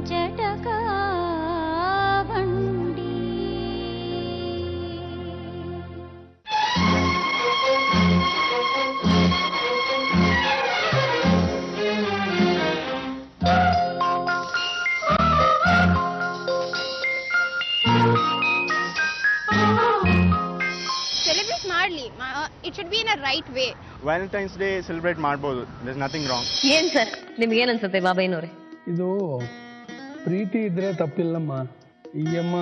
ಜಟಕಾ ಬಂಡಿ. ಸೆಲೆಬ್ರೇಟ್ ಮಾಡಲಿ, it should be in a right way. Valentine's day celebrate ಮಾಡ್ಬೋದು, there is nothing wrong. ಏನ್ sir ನಿಮ್ಗೆ ಏನ್ ಅನ್ಸುತ್ತೆ ಬಾಬಯ್ಯನವ್ರೆ? ಇದು ಪ್ರೀತಿ ಇದ್ರೆ ತಪ್ಪಿಲ್ಲಮ್ಮ. ಈ ಅಮ್ಮ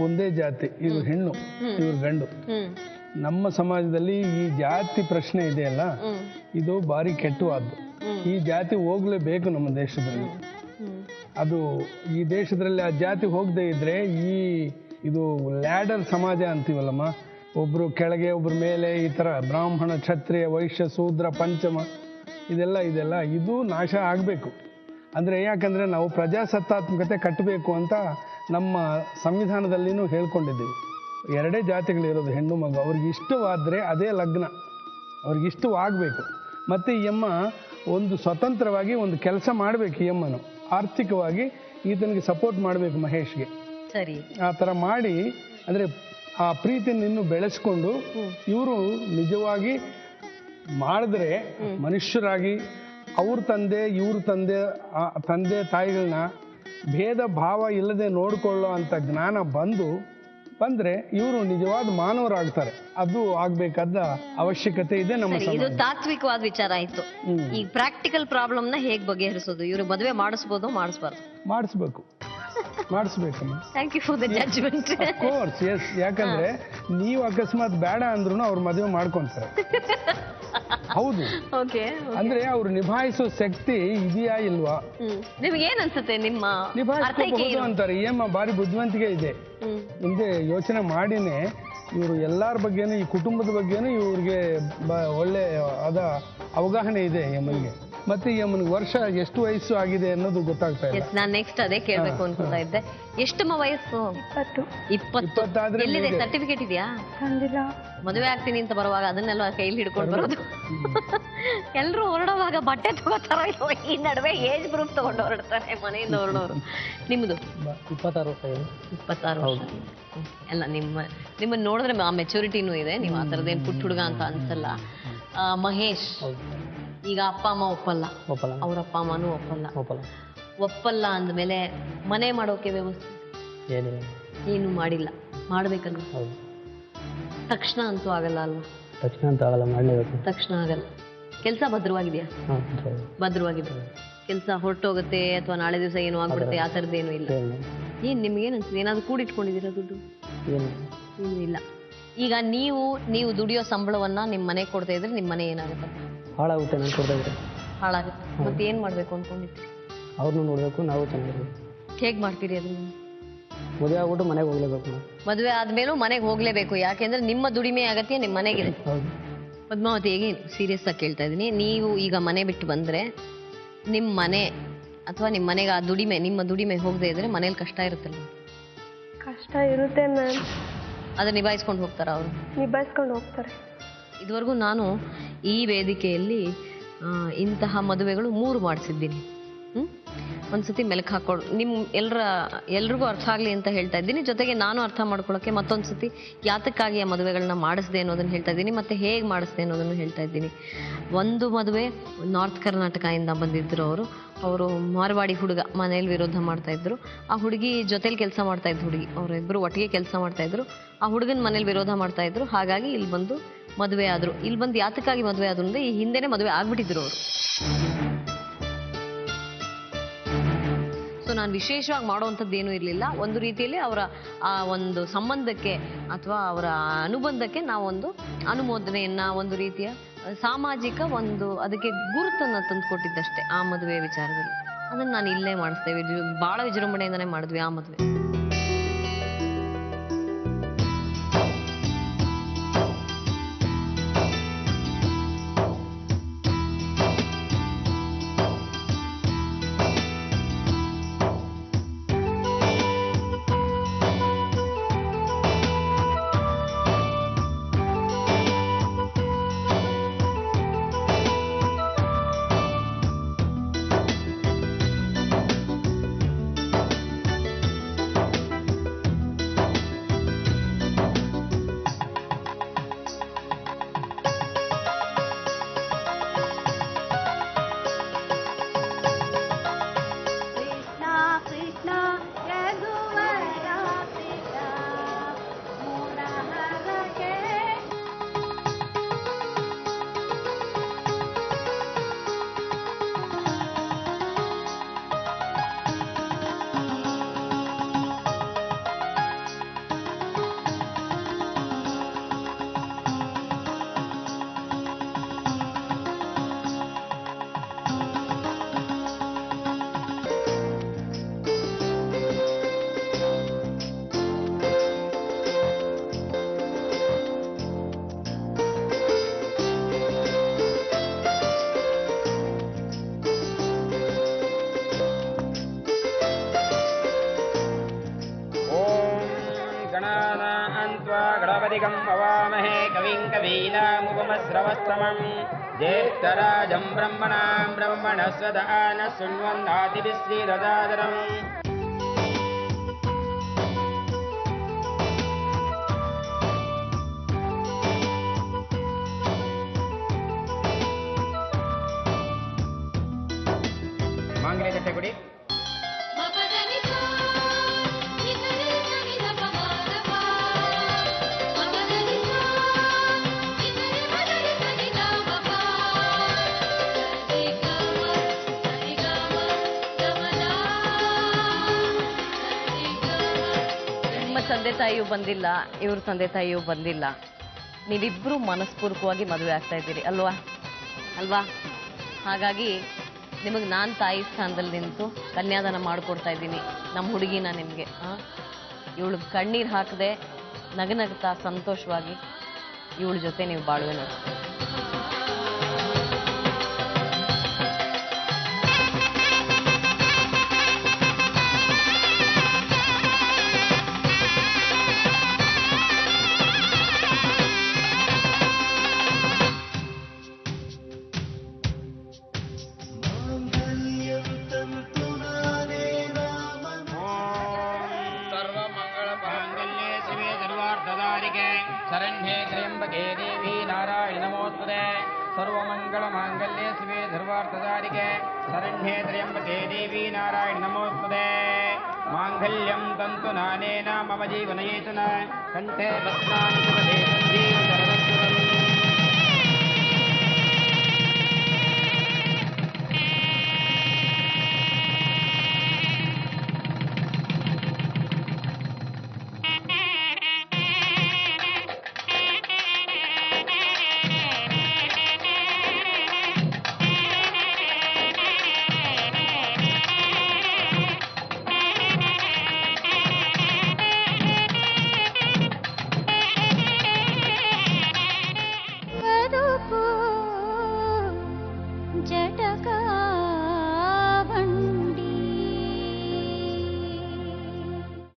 ಒಂದೇ ಜಾತಿ, ಇದು ಹೆಣ್ಣು, ಇವ್ರು ಗಂಡು. ನಮ್ಮ ಸಮಾಜದಲ್ಲಿ ಈ ಜಾತಿ ಪ್ರಶ್ನೆ ಇದೆಯಲ್ಲ, ಇದು ಭಾರಿ ಕೆಟ್ಟವಾದ್ದು. ಈ ಜಾತಿ ಹೋಗ್ಲೇಬೇಕು ನಮ್ಮ ದೇಶದಲ್ಲಿ. ಅದು ಈ ದೇಶದಲ್ಲಿ ಆ ಜಾತಿ ಹೋಗದೆ ಇದ್ರೆ ಇದು ಲ್ಯಾಡರ್ ಸಮಾಜ ಅಂತೀವಲ್ಲಮ್ಮ, ಒಬ್ರು ಕೆಳಗೆ ಒಬ್ರು ಮೇಲೆ, ಈ ತರ ಬ್ರಾಹ್ಮಣ, ಕ್ಷತ್ರಿಯ, ವೈಶ್ಯ, ಶೂದ್ರ, ಪಂಚಮ, ಇದೆಲ್ಲ ಇದು ನಾಶ ಆಗಬೇಕು. ಅಂದರೆ ಯಾಕಂದರೆ ನಾವು ಪ್ರಜಾಸತ್ತಾತ್ಮಕತೆ ಕಟ್ಟಬೇಕು ಅಂತ ನಮ್ಮ ಸಂವಿಧಾನದಲ್ಲಿನೂ ಹೇಳ್ಕೊಂಡಿದ್ದೀವಿ. ಎರಡೇ ಜಾತಿಗಳಿರೋದು, ಹೆಣ್ಣು ಮಗು. ಅವ್ರಿಗೆ ಇಷ್ಟವಾದರೆ ಅದೇ ಲಗ್ನ, ಅವ್ರಿಗೆ ಇಷ್ಟವಾಗಬೇಕು. ಮತ್ತು ಈ ಅಮ್ಮ ಒಂದು ಸ್ವತಂತ್ರವಾಗಿ ಒಂದು ಕೆಲಸ ಮಾಡಬೇಕು. ಈ ಅಮ್ಮನು ಆರ್ಥಿಕವಾಗಿ ಈತನಿಗೆ ಸಪೋರ್ಟ್ ಮಾಡಬೇಕು, ಮಹೇಶ್ಗೆ. ಸರಿ, ಆ ಥರ ಮಾಡಿ, ಅಂದರೆ ಆ ಪ್ರೀತಿಯನ್ನು ಇನ್ನೂ ಬೆಳೆಸ್ಕೊಂಡು ಇವರು ನಿಜವಾಗಿ ಮಾಡಿದ್ರೆ ಮನುಷ್ಯರಾಗಿ ಅವ್ರ ತಂದೆ ಇವ್ರ ತಂದೆ ತಾಯಿಗಳನ್ನ ಭೇದ ಭಾವ ಇಲ್ಲದೆ ನೋಡಿಕೊಳ್ಳೋ ಅಂತ ಜ್ಞಾನ ಬಂದ್ರೆ ಇವರು ನಿಜವಾದ ಮಾನವರಾಗ್ತಾರೆ. ಅದು ಆಗ್ಬೇಕಾದ ಅವಶ್ಯಕತೆ ಇದೆ ನಮ್ಮ ಸಮಾಜ. ಇದು ತಾತ್ವಿಕವಾದ ವಿಚಾರ ಆಯ್ತು. ಈ ಪ್ರಾಕ್ಟಿಕಲ್ ಪ್ರಾಬ್ಲಮ್ ನ ಹೇಗ್ ಬಗೆಹರಿಸೋದು? ಇವ್ರು ಮದುವೆ ಮಾಡಿಸ್ಬೋದು, ಮಾಡಿಸ್ಬಾರ್ದು? ಮಾಡಿಸ್ಬೇಕಮ್ಮ. Thank you for the judgement. Course, yes. ಯಾಕಂದ್ರೆ ನೀವು ಅಕಸ್ಮಾತ್ ಬೇಡ ಅಂದ್ರೂ ಅವ್ರು ಮದುವೆ ಮಾಡ್ಕೊಂತಾರೆ. ಹೌದು. ಅಂದ್ರೆ ಅವ್ರು ನಿಭಾಯಿಸೋ ಶಕ್ತಿ ಇದೆಯಾ ಇಲ್ವಾ? ನಿಮ್ಗೆ ಏನ್ ಅನ್ಸುತ್ತೆ? ನಿಮ್ಮ ನಿಭಾಯಿಸಬಹುದು ಅಂತಾರೆ. ಏಮ್ಮ ಭಾರಿ ಬುದ್ಧಿವಂತಿಕೆ ಇದೆ. ಮುಂದೆ ಯೋಚನೆ ಮಾಡಿನೇ ಇವರು ಎಲ್ಲಾರ ಬಗ್ಗೆನೂ, ಈ ಕುಟುಂಬದ ಬಗ್ಗೆನೂ ಇವ್ರಿಗೆ ಒಳ್ಳೆ ಅವಗಾಹನೆ ಇದೆ ಯಮ್ಮನಿಗೆ. ಮತ್ತೆ ಯಮ್ಮನಿಗೆ ವರ್ಷ ಎಷ್ಟು ವಯಸ್ಸು ಆಗಿದೆ ಅನ್ನೋದು ಗೊತ್ತಾಗ್ತಾ ಇದೆ. ನಾನು ನೆಕ್ಸ್ಟ್ ಅದೇ ಕೇಳ್ಬೇಕು ಅನ್ಕೊತಾ ಇದ್ದೆ. ಎಷ್ಟಮ್ಮ ವಯಸ್ಸು? 20. ಎಲ್ಲಿದೆ ಸರ್ಟಿಫಿಕೇಟ್? ಇದೆಯಾ? ಮದುವೆ ಆಗ್ತೀನಿ ಅಂತ ಬರುವಾಗ ಅದನ್ನೆಲ್ಲ ಕೈಲಿ ಹಿಡ್ಕೊಂಡು ಬರೋದು. ಎಲ್ರು ಹೊರಡುವಾಗ ಬಟ್ಟೆ ತಗೋತಾರ, ಈ ನಡುವೆ ಏಜ್ ಗ್ರೂಪ್ ತಗೊಂಡು ಹೊರಡ್ತಾರೆ ಮನೆಯಿಂದ ಹೊರಡೋರು. ನಿಮ್ದು 26 ವರ್ಷ ಎಲ್ಲ. ನಿಮ್ಮನ್ನ ನೋಡಿದ್ರೆ ಆ ಮೆಚುರಿಟಿನೂ ಇದೆ. ನೀವು ಆ ಥರದ್ದೇನು ಪುಟ್ಟ ಹುಡುಗ ಅಂತ ಅನ್ಸಲ್ಲ. ಮಹೇಶ್, ಈಗ ಅಪ್ಪ ಅಮ್ಮ ಒಪ್ಪಲ್ಲ, ಅವ್ರ ಅಪ್ಪ ಅಮ್ಮನೂ ಒಪ್ಪಲ್ಲ ಅಂದಮೇಲೆ ಮನೆ ಮಾಡೋಕೆ ವ್ಯವಸ್ಥೆ ಏನು ಮಾಡಿಲ್ಲ? ಮಾಡ್ಬೇಕಲ್ವ? ತಕ್ಷಣ ಅಂತೂ ಆಗಲ್ಲ ಅಲ್ವಾ? ತಕ್ಷಣ ಆಗಲ್ಲ. ಕೆಲಸ ಭದ್ರವಾಗಿದೆಯಾ? ಭದ್ರವಾಗಿದೆ. ಕೆಲಸ ಹೊರಟೋಗುತ್ತೆ ಅಥವಾ ನಾಳೆ ದಿವಸ ಏನು ಆಗ್ಬಿಡುತ್ತೆ, ಆ ಥರದ್ದೇನು ಇಲ್ಲ. ಏನ್ ನಿಮ್ಗೇನು ಅನ್ಸುತ್ತೆ? ಏನಾದ್ರು ಕೂಡಿಟ್ಕೊಂಡಿದ್ದೀರಾ ದುಡ್ಡು? ಏನು ಇಲ್ಲ. ಈಗ ನೀವು ದುಡಿಯೋ ಸಂಬಳವನ್ನ ನಿಮ್ಮ ಮನೆಗೆ ಕೊಡ್ತಾ ಇದ್ರೆ ನಿಮ್ಮ ಮನೆ ಏನಾಗುತ್ತೆ? ಹಾಳಾಗುತ್ತೆ. ನಾನು ಕೊಡ್ತಾ ಇದ್ರೆ ಹಾಳಾಗುತ್ತೆ. ಮತ್ತೆ ಏನ್ ಮಾಡ್ಬೇಕು ಅನ್ಕೊಂಡಿದ್ರಿ? ಅವ್ರನ್ನೂ ನೋಡ್ಬೇಕು, ನಾವು ಚೆನ್ನಾಗಿರ್ಬೇಕು. ಹೇಗ್ ಮಾಡ್ತೀರಿ ಅದನ್ನ? ಮದುವೆ ಆಗ್ಬಿಟ್ಟು ಮನೆಗೆ ಹೋಗ್ಲೇಬೇಕು. ಮದುವೆ ಆದ್ಮೇಲೂ ಮನೆಗೆ ಹೋಗ್ಲೇಬೇಕು. ಯಾಕೆಂದ್ರೆ ನಿಮ್ಮ ದುಡಿಮೆ ಅಗತ್ಯ ನಿಮ್ಮ ಮನೆಗಿದೆ. ಪದ್ಮಾವತಿ, ಹೇಗೆ ಸೀರಿಯಸ್ ಆಗಿ ಕೇಳ್ತಾ ಇದೀನಿ. ನೀವು ಈಗ ಮನೆ ಬಿಟ್ಟು ಬಂದ್ರೆ ನಿಮ್ಮ ಮನೆ ಅಥವಾ ನಿಮ್ಮ ಮನೆಗೆ ಆ ದುಡಿಮೆ, ನಿಮ್ಮ ದುಡಿಮೆ ಹೋಗದೆ ಇದ್ರೆ ಮನೇಲಿ ಕಷ್ಟ ಇರುತ್ತಲ್ಲ? ಕಷ್ಟ ಇರುತ್ತೆ ಮ್ಯಾಮ್. ಅದನ್ನ ನಿಭಾಯಿಸ್ಕೊಂಡು ಹೋಗ್ತಾರ ಅವರು? ನಿಭಾಯಿಸ್ಕೊಂಡು ಹೋಗ್ತಾರೆ. ಇದುವರೆಗೂ ನಾನು ಈ ವೇದಿಕೆಯಲ್ಲಿ ಇಂತಹ ಮದುವೆಗಳು 3 ಮಾಡಿಸಿದ್ದೀನಿ. ಒಂದ್ಸತಿ ಮೆಲುಕು ಹಾಕೊಳ್ಳು, ಎಲ್ರಿಗೂ ಅರ್ಥ ಆಗಲಿ ಅಂತ ಹೇಳ್ತಾ ಇದ್ದೀನಿ. ಜೊತೆಗೆ ನಾನು ಅರ್ಥ ಮಾಡ್ಕೊಳ್ಳೋಕ್ಕೆ ಮತ್ತೊಂದ್ಸತಿ ಯಾತಕ್ಕಾಗಿ ಆ ಮದುವೆಗಳನ್ನ ಮಾಡಿಸ್ದೆ ಅನ್ನೋದನ್ನು ಹೇಳ್ತಾ ಇದ್ದೀನಿ, ಮತ್ತೆ ಹೇಗೆ ಮಾಡಿಸ್ದೆ ಅನ್ನೋದನ್ನು ಹೇಳ್ತಾ ಇದ್ದೀನಿ. ಒಂದು ಮದುವೆ ನಾರ್ತ್ ಕರ್ನಾಟಕದಿಂದ ಬಂದಿದ್ದರು. ಅವರು ಮಾರ್ವಾಡಿ ಹುಡುಗ ಮನೇಲಿ ವಿರೋಧ ಮಾಡ್ತಾ ಇದ್ರು. ಆ ಹುಡುಗಿ ಜೊತೆಲಿ ಕೆಲಸ ಮಾಡ್ತಾ ಇದ್ರು ಹುಡುಗಿ, ಅವರಿಬ್ಬರು ಒಟ್ಟಿಗೆ ಕೆಲಸ ಮಾಡ್ತಾ ಇದ್ರು. ಆ ಹುಡುಗನ ಮನೇಲಿ ವಿರೋಧ ಮಾಡ್ತಾ ಇದ್ರು. ಹಾಗಾಗಿ ಇಲ್ಲಿ ಬಂದು ಮದುವೆ ಆದ್ರು. ಇಲ್ಲಿ ಬಂದು ಯಾತಕ್ಕಾಗಿ ಮದುವೆ ಆದ್ರು ಅಂದ್ರೆ ಈ ಹಿಂದೆನೆ ಮದುವೆ ಆಗ್ಬಿಟ್ಟಿದ್ರು ಅವರು. ಸೊ ನಾನು ವಿಶೇಷವಾಗಿ ಮಾಡುವಂಥದ್ದು ಏನೂ ಇರಲಿಲ್ಲ. ಒಂದು ರೀತಿಯಲ್ಲಿ ಅವರ ಆ ಒಂದು ಸಂಬಂಧಕ್ಕೆ ಅಥವಾ ಅವರ ಅನುಬಂಧಕ್ಕೆ ನಾವೊಂದು ಅನುಮೋದನೆಯನ್ನ, ಒಂದು ರೀತಿಯ ಸಾಮಾಜಿಕ ಅದಕ್ಕೆ ಗುರುತನ್ನು ತಂದು ಕೊಟ್ಟಿದ್ದಷ್ಟೇ ಆ ಮದುವೆ ವಿಚಾರದಲ್ಲಿ. ಅದನ್ನು ನಾನು ಇಲ್ಲೇ ಮಾಡಿಸ್ತೇವೆ. ಭಾಳ ವಿಜೃಂಭಣೆಯಿಂದನೇ ಮಾಡಿದ್ವಿ ಆ ಮದುವೆ. कविं भवामहे कविं कवीनामुपमश्रवस्तमम् ज्येष्ठराजं ब्रह्मणां ब्रह्मणस्पत नः शृण्वन्नादिभिः श्रीरदादरम् मांगल्य तट्टे कोडि ತಂದೆ ತಾಯಿಯೂ ಬಂದಿಲ್ಲ, ಇವ್ರ ತಂದೆ ತಾಯಿಯೂ ಬಂದಿಲ್ಲ, ನೀವಿಬ್ರು ಮನಸ್ಪೂರ್ವಕವಾಗಿ ಮದುವೆ ಆಗ್ತಾ ಇದ್ದೀರಿ ಅಲ್ವಾ? ಹಾಗಾಗಿ ನಿಮಗೆ ನಾನು ತಾಯಿ ಸ್ಥಾನದಲ್ಲಿ ನಿಂತು ಕನ್ಯಾದಾನ ಮಾಡಿಕೊಡ್ತಾ ಇದ್ದೀನಿ ನಮ್ಮ ಹುಡುಗಿನ ನಿಮಗೆ. ಇವಳು ಕಣ್ಣೀರು ಹಾಕದೆ ನಗನಗ್ತಾ ಸಂತೋಷವಾಗಿ ಇವಳ ಜೊತೆ ನೀವು ಬಾಳುವೆ ನೋಡಿ. शरण्ये त्र्यंबके देवी नारायण नमोस्तुते सर्वमंगलमांगल्ये शिवे सर्वार्थसाधिके शरण्ये त्र्यंबके देवी नारायण नमोस्तुते मांगल्यं तन्तुनानेन मम जीवनहेतुना कंठे बध्नामि शुभदे